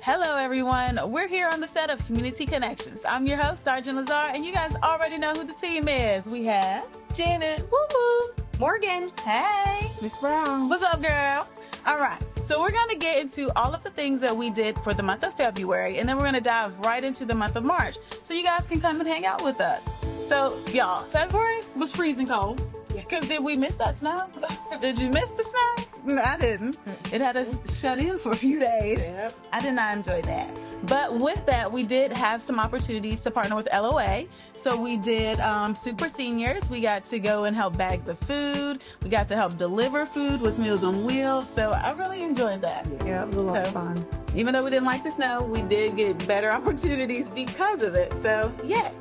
Hello, everyone. We're here on the set of Community Connections. I'm your host, Sergeant Lazar, and you guys already know who the team is. We have Janet, woo-woo, Morgan, hey, Miss Brown. What's up, girl? All right, so we're going to get into all of the things that we did for the month of February, and then we're going to dive right into the month of March, so you guys can come and hang out with us. So, y'all, February was freezing cold. Because did we miss that snow? Did you miss the snow? No, I didn't. It had us shut in for a few days. Yep. I did not enjoy that. But with that, we did have some opportunities to partner with LOA. So we did Super Seniors. We got to go and help bag the food. We got to help deliver food with Meals on Wheels. So I really enjoyed that. Yeah, it was a lot of fun. Even though we didn't like the snow, we did get better opportunities because of it. So, yeah.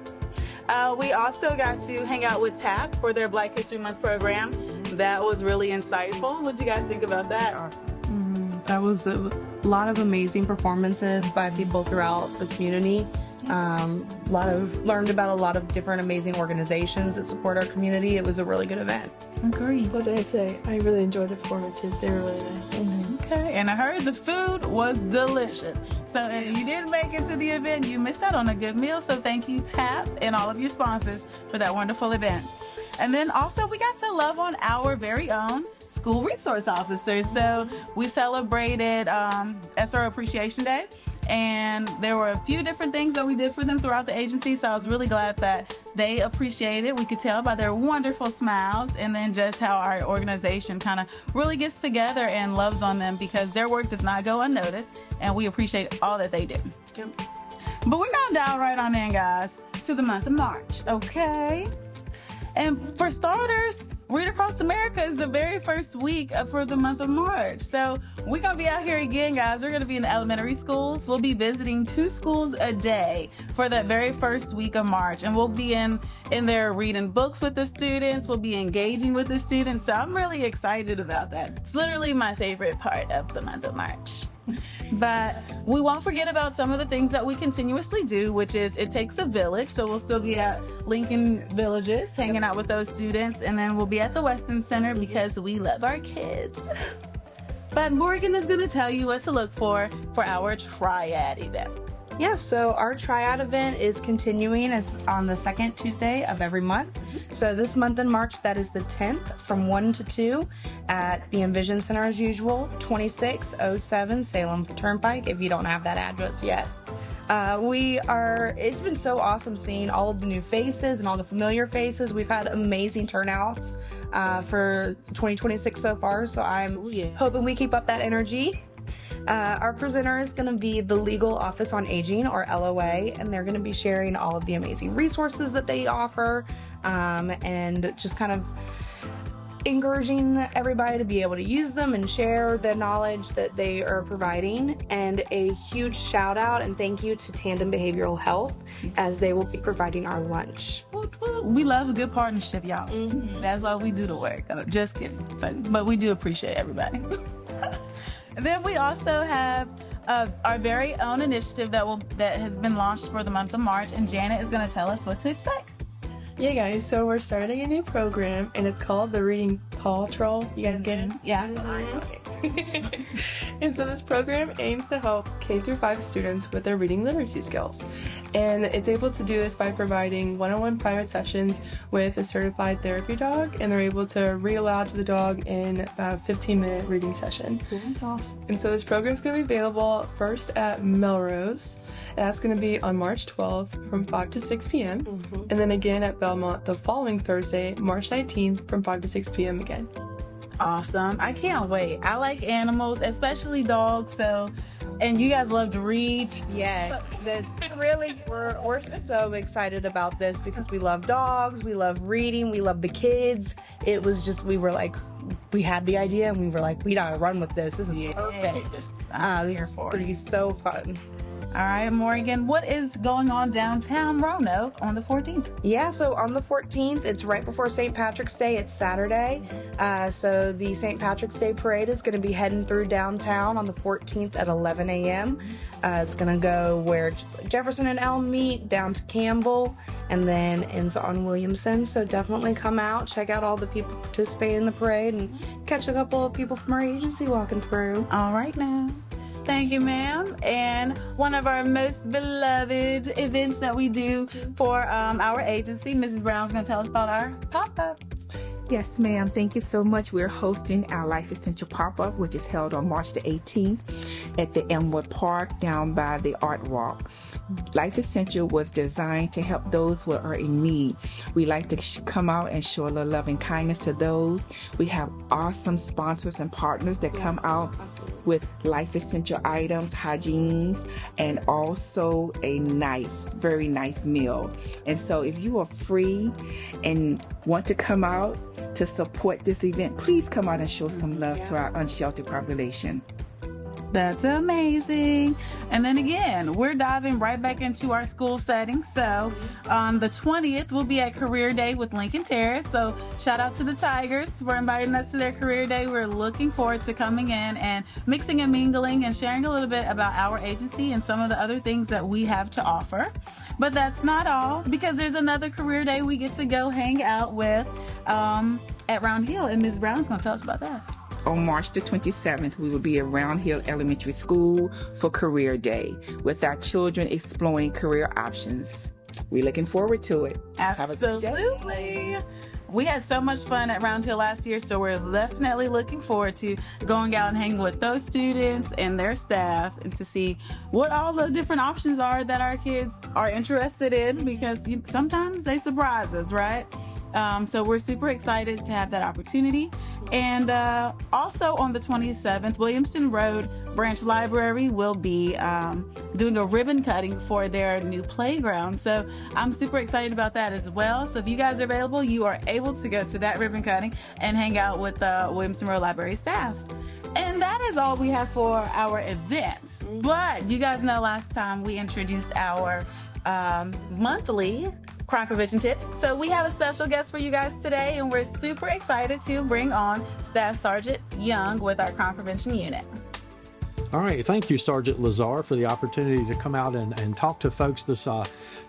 We also got to hang out with TAP for their Black History Month program. That was really insightful. What do you guys think about that? Awesome. That was a lot of amazing performances by people throughout the community. Learned about a lot of different amazing organizations that support our community. It was a really good event. Agreed. What did I say? I really enjoyed the performances. They were really nice. Okay, and I heard the food was delicious. So if you didn't make it to the event, you missed out on a good meal. So thank you, TAP, and all of your sponsors for that wonderful event. And then also we got to love on our very own school resource officers. So we celebrated SRO Appreciation Day. And there were a few different things that we did for them throughout the agency. So I was really glad that they appreciated it. We could tell by their wonderful smiles, and then just how our organization kind of really gets together and loves on them, because their work does not go unnoticed, and we appreciate all that they do. Yep. But we're going to dive right on in, guys, to the month of March, okay? And for starters, Read Across America is the very first week for the month of March. So we're going to be out here again, guys. We're going to be in the elementary schools. We'll be visiting 2 schools a day for that very first week of March. And we'll be in there reading books with the students. We'll be engaging with the students. So I'm really excited about that. It's literally my favorite part of the month of March. But we won't forget about some of the things that we continuously do, which is it takes a village. So we'll still be at Lincoln Villages hanging out with those students. And then we'll be at the Weston Center because we love our kids. But Morgan is going to tell you what to look for our Triad event. Yeah, so our Triad event is continuing as on the second Tuesday of every month. So this month in March, that is the 10th from 1 to 2 at the Envision Center as usual, 2607 Salem Turnpike, if you don't have that address yet. It's been so awesome seeing all of the new faces and all the familiar faces. We've had amazing turnouts for 2026 so far, so I'm hoping we keep up that energy. Our presenter is going to be the Legal Office on Aging, or LOA, and they're going to be sharing all of the amazing resources that they offer, and just kind of encouraging everybody to be able to use them and share the knowledge that they are providing. And a huge shout out and thank you to Tandem Behavioral Health, as they will be providing our lunch. We love a good partnership, y'all. That's why we do the work. Just kidding. But we do appreciate everybody. And then we also have our very own initiative that has been launched for the month of March, and Janet is going to tell us what to expect. Yeah, guys, so we're starting a new program, and it's called the Reading Paw Troll. You guys get it? Yeah. Okay. And so this program aims to help K-5 students with their reading literacy skills. And it's able to do this by providing one-on-one private sessions with a certified therapy dog, and they're able to read aloud to the dog in about a 15-minute reading session. That's awesome. And so this program is going to be available first at Melrose. And that's going to be on March 12th from 5 to 6 p.m. And then again at Belmont the following Thursday, March 19th from 5 to 6 p.m. again. Awesome. I can't wait. I like animals, especially dogs. So, and you guys love to read. Yes, we're so excited about this because we love dogs, we love reading, we love the kids. It was just, we had the idea and we were like, we gotta run with this. This is perfect. This is gonna be so fun. All right, Morgan, what is going on downtown Roanoke on the 14th? Yeah, so on the 14th, it's right before St. Patrick's Day. It's Saturday. So the St. Patrick's Day parade is going to be heading through downtown on the 14th at 11 a.m. It's going to go where Jefferson and Elm meet, down to Campbell, and then ends on Williamson. So definitely come out, check out all the people participating in the parade, and catch a couple of people from our agency walking through. All right now. Thank you, ma'am. And one of our most beloved events that we do for our agency, Mrs. Brown's going to tell us about our pop-up. Yes, ma'am. Thank you so much. We're hosting our Life Essential Pop-Up, which is held on March the 18th at the Elmwood Park down by the Art Walk. Life Essential was designed to help those who are in need. We like to come out and show a little love and kindness to those. We have awesome sponsors and partners that come out with life essential items, hygiene, and also a nice, very nice meal. And so if you are free and want to come out to support this event, please come out and show some love to our unsheltered population. That's amazing. And then again, we're diving right back into our school setting. So on the 20th, we'll be at Career Day with Lincoln Terrace. So shout out to the Tigers for inviting us to their Career Day. We're looking forward to coming in and mixing and mingling and sharing a little bit about our agency and some of the other things that we have to offer. But that's not all, because there's another Career Day we get to go hang out with at Round Hill, and Ms. Brown's going to tell us about that. On March the 27th, we will be at Round Hill Elementary School for Career Day with our children exploring career options. We're looking forward to it. Absolutely. We had so much fun at Round Hill last year, so we're definitely looking forward to going out and hanging with those students and their staff and to see what all the different options are that our kids are interested in, because sometimes they surprise us, right? So we're super excited to have that opportunity. And also on the 27th, Williamson Road Branch Library will be doing a ribbon cutting for their new playground. So I'm super excited about that as well. So if you guys are available, you are able to go to that ribbon cutting and hang out with the Williamson Road Library staff. And that is all we have for our events. But you guys know last time we introduced our monthly crime prevention tips. So we have a special guest for you guys today, and we're super excited to bring on Staff Sergeant Young with our crime prevention unit. All right. Thank you, Sergeant Lazar, for the opportunity to come out and talk to folks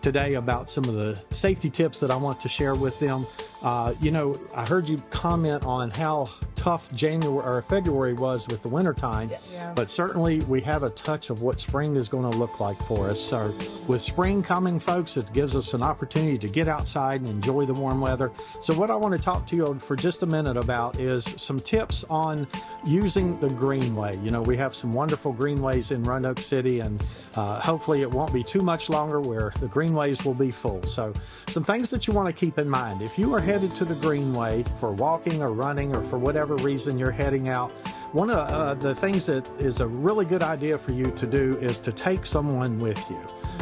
today about some of the safety tips that I want to share with them. I heard you comment on how tough February was with the wintertime, but certainly we have a touch of what spring is going to look like for us. So with spring coming, folks, it gives us an opportunity to get outside and enjoy the warm weather. So what I want to talk to you for just a minute about is some tips on using the greenway. We have some wonderful greenways in Roanoke City, and hopefully it won't be too much longer where the greenways will be full. So some things that you want to keep in mind. If you are headed to the greenway for walking or running or for whatever reason you're heading out, one of the things that is a really good idea for you to do is to take someone with you.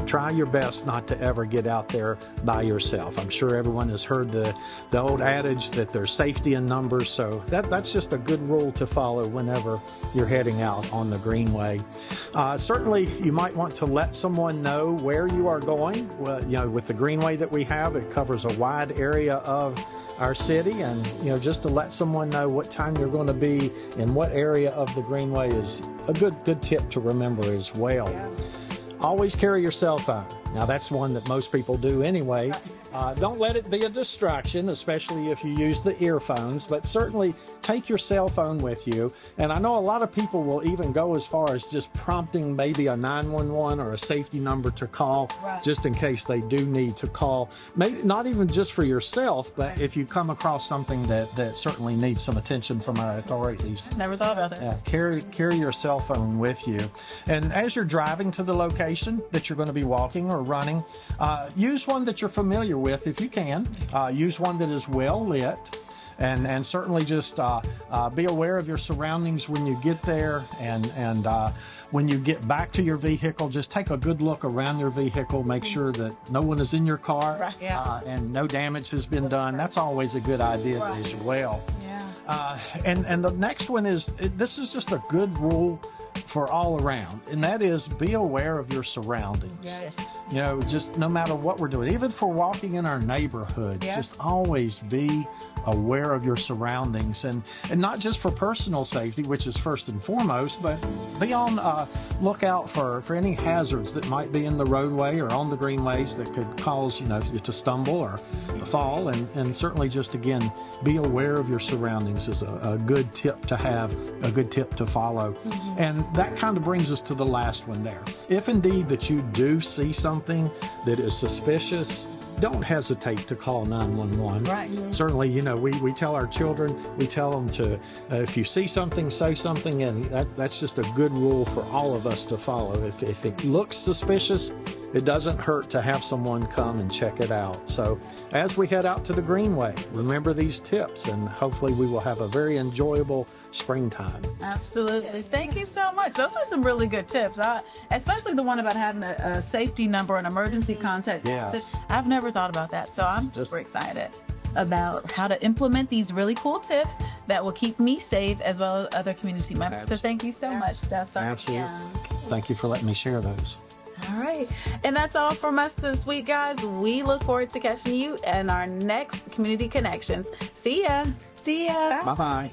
Try your best not to ever get out there by yourself. I'm sure everyone has heard the old adage that there's safety in numbers, so that's just a good rule to follow whenever you're heading out on the greenway. Certainly, you might want to let someone know where you are going. Well, with the greenway that we have, it covers a wide area of our city, and just to let someone know what time you're going to be in what area of the greenway is a good tip to remember as well. Always carry your cell phone. Now, that's one that most people do anyway. Don't let it be a distraction, especially if you use the earphones, but certainly take your cell phone with you. And I know a lot of people will even go as far as just prompting maybe a 911 or a safety number to call, just in case they do need to call. Maybe not even just for yourself, but if you come across something that certainly needs some attention from our authorities. Never thought about that. Yeah, carry your cell phone with you. And as you're driving to the location that you're going to be walking or running, use one that you're familiar with if you can. Use one that is well lit, and certainly just be aware of your surroundings when you get there, and when you get back to your vehicle, just take a good look around your vehicle, make sure that no one is in your car, and no damage has been done. That's always a good idea as well. And the next one is, this is just a good rule for all around, and that is be aware of your surroundings. Yes. You know, just no matter what we're doing, even for walking in our neighborhoods, just always be aware of your surroundings, and not just for personal safety, which is first and foremost, but be on lookout for any hazards that might be in the roadway or on the greenways that could cause, you know, you to stumble or fall, and certainly just, again, be aware of your surroundings is a good tip to have, a good tip to follow. And that kind of brings us to the last one there. If indeed that you do see something that is suspicious, don't hesitate to call 911. Right. Certainly, you know, we tell our children, we tell them to, if you see something, say something, and that's just a good rule for all of us to follow. If it looks suspicious, it doesn't hurt to have someone come and check it out. So as we head out to the Greenway, remember these tips, and hopefully we will have a very enjoyable springtime. Absolutely. Thank you so much. Those were some really good tips, especially the one about having a safety number, an emergency contact. Yes. I've never thought about that, so I'm super excited about how to implement these really cool tips that will keep me safe as well as other community members. So thank you so much, Staff Sergeant Absolutely. Young. Thank you for letting me share those. All right. And that's all from us this week, guys. We look forward to catching you in our next Community Connections. See ya. See ya. Bye-bye.